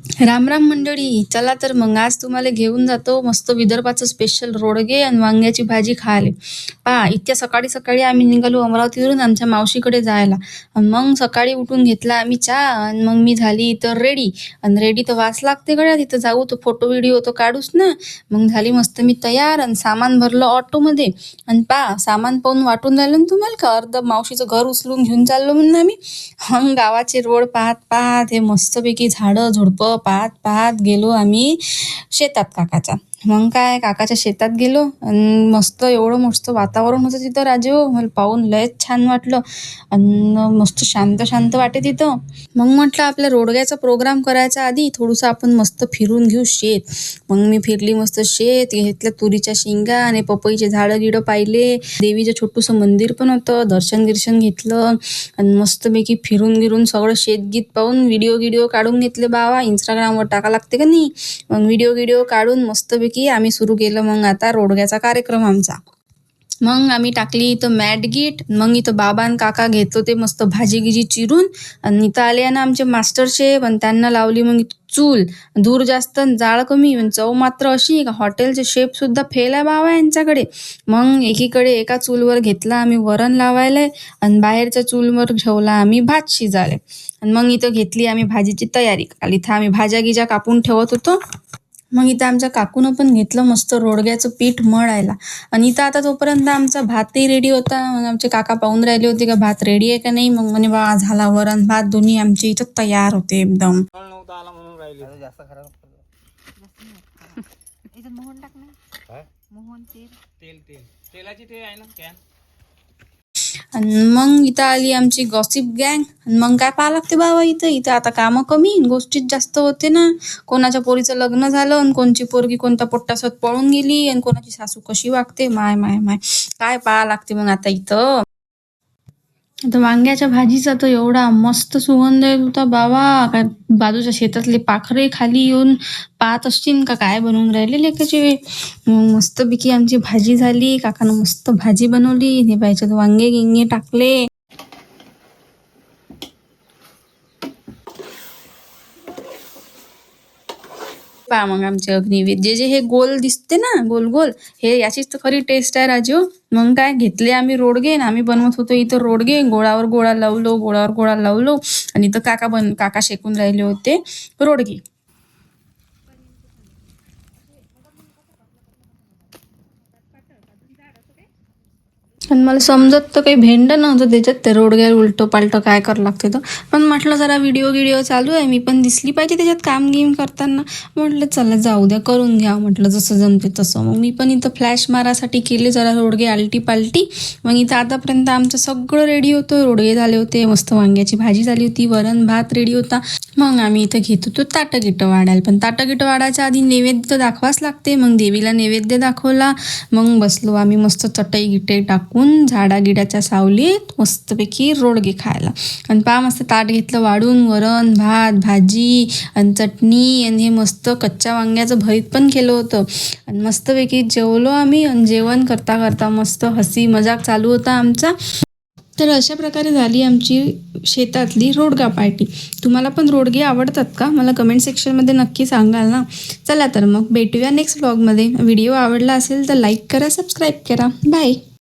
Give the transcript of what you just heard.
राम राम मंडळी, चला तर मग आज तुम्हाला घेऊन जातो मस्त विदर्भाचं स्पेशल रोडगे आणि वांग्याची भाजी खायला. पहा, इतक्या सकाळी सकाळी आम्ही निघालो अमरावतीवरून आमच्या मावशीकडे जायला. अन् मग सकाळी उठून घेतला आम्ही चहा आणि मग मी झाली तर रेडी. आणि रेडी तर वास लागते गड्या, तिथं जाऊ तर फोटो व्हिडिओ तर काढूच ना. मग झाली मस्त मी तयार आणि सामान भरलं ऑटोमध्ये. आणि पहा, सामान पाहून वाटून राहिलं ना तुम्हाला का अर्ध मावशीचं घर उचलून घेऊन चाललो म्हणून आम्ही. मग गावाचे रोड पाहत पाहत हे मस्तपैकी झाडं झुडपं पाहत पाहत गेलो आम्ही शेतात काकाच्या. मग काय काकाच्या शेतात गेलो आणि मस्त एवढं मस्त वातावरण होतं तिथं राजू, मला पाहून लयच छान वाटलं. आणि मस्त शांत शांत वाटे तिथं. मग म्हटलं आपल्या रोडग्याचा प्रोग्राम करायचा आधी थोडंसं आपण मस्त फिरून घेऊ शेत. मग मी फिरली मस्त शेत, घेतल्या तुरीच्या शेंगा आणि पपईचे झाडं गिडं पाहिले. देवीचं छोटूसं मंदिर पण होतं, दर्शन गिर्शन घेतलं आणि मस्तपैकी फिरून गिरून सगळं शेतगीत पाहून व्हिडिओ काढून घेतले बाबा. इंस्टाग्रामवर टाका लागते का नाही. मग व्हिडिओ काढून मस्तपैकी आम्ही सुरू केलं मग आता रोडग्याचा कार्यक्रम आमचा. मग आम्ही टाकली इथं मॅट गीट. मग इथं बाबा आणि काका घेत होते मस्त भाजी गिजी चिरून. आणि इथं आले ना आमचे मास्टर शेफ आणि त्यांना लावली मग चूल. दूर जास्त जाळ कमी पण चव मात्र अशी का हॉटेलचे शेफ सुद्धा फेल आहे बाबा यांच्याकडे. मग एकीकडे एका चूलवर घेतला आम्ही वरण लावायला आणि बाहेरच्या चूलवर ठेवला आम्ही भात शिजायला. आणि मग इथं घेतली आम्ही भाजीची तयारी. इथं आम्ही भाज्या गिज्या कापून ठेवत होतो. मग इथं आमच्या काकूनं पण घेतलं मस्त रोडग्याचं पीठ मळायला. आणि इथं आता तोपर्यंत आमचा भातही रेडी होता. मग आमचे काका पाहून राहिले होते का भात रेडी आहे का नाही. मग म्हणे बा झाला, वरण भात दोन्ही आमचे इथं तयार होते एकदम. मोहन टाक ना, मोहन तेल तेलाची ते आहे ना कॅन. आणि मग इथं आली आमची गॉसिप गँग. आणि मग काय पाहा लागते बाबा इथं आता कामं कमी गोष्टीत जास्त होते ना. कोणाच्या पोरीचं लग्न झालं आणि कोणची पोरगी कोणत्या पोट्टासोबत पळून गेली आणि कोणाची सासू कशी वागते. माय माय माय काय पाहा लागते मग आता इथं. आता वांग्याच्या भाजीचा तर एवढा मस्त सुगंध येत होता बाबा, काय बाजूच्या शेतातले पाखरे खाली येऊन पाहत असतील का काय बनवून राहिले लेकाचे. मस्तपैकी आमची भाजी झाली. काकानं मस्त भाजी बनवली. हे पाहिजे वांगे गिंगे टाकले. पहा मग आमचे अग्निवेद जे हे गोल दिसते ना गोल गोल, हे याचीच तर खरी टेस्ट आहे राजू. मग काय घेतले आम्ही रोडगे ना, आम्ही बनवत होतो इथं रोडगे. गोळावर गोळा लावलो आणि इथं काका शेकून राहिले होते रोडगे. आणि मला समजत तर काही भेंड नव्हतं त्याच्यात, ते रोडग्या उलटं पालटं काय करावं लागते तर. पण म्हटलं जरा व्हिडिओ चालू आहे, मी पण दिसली पाहिजे त्याच्यात काम गेम करताना. म्हटलं चला जाऊ द्या, करून घ्या म्हटलं जसं जमते तसं. मग मी पण इथं फ्लॅश मारासाठी केले जरा रोडगे आलटी पालटी. मग इथं आतापर्यंत आमचं सगळं रेडी होतं. रोडगे झाले होते, मस्त वांग्याची भाजी झाली होती, वरण भात रेडी होता. मग आम्ही इथं घेत होतो ताटं गिटं वाढायला. पण ताटं गिटं वाढायच्या आधी नैवेद्य तर दाखवाच लागते. मग देवीला नैवेद्य दाखवला. मग बसलो आम्ही मस्त चटई गिटई टाकून झाडागिडाच्या सावलीत मस्तपैकी रोडगे खायला. आणि पहा मस्त ताट घेतलं वाढून, वरण भात भाजी आणि चटणी आणि हे मस्त कच्च्या वांग्याचं भरीत पण केलं होतं. आणि मस्तपैकी जेवलो आम्ही. आणि जेवण करता करता मस्त हसी मजाक चालू होता आमचा. तर अशा प्रकारे झाली आमची शेतातली रोडगा पार्टी. तुम्हाला पण रोडगे आवडतात का, मला कमेंट सेक्शनमध्ये नक्की सांगाल ना. चला तर मग भेटूया नेक्स्ट व्लॉगमध्ये. व्हिडिओ आवडला असेल तर लाईक करा, सबस्क्राईब करा. बाय.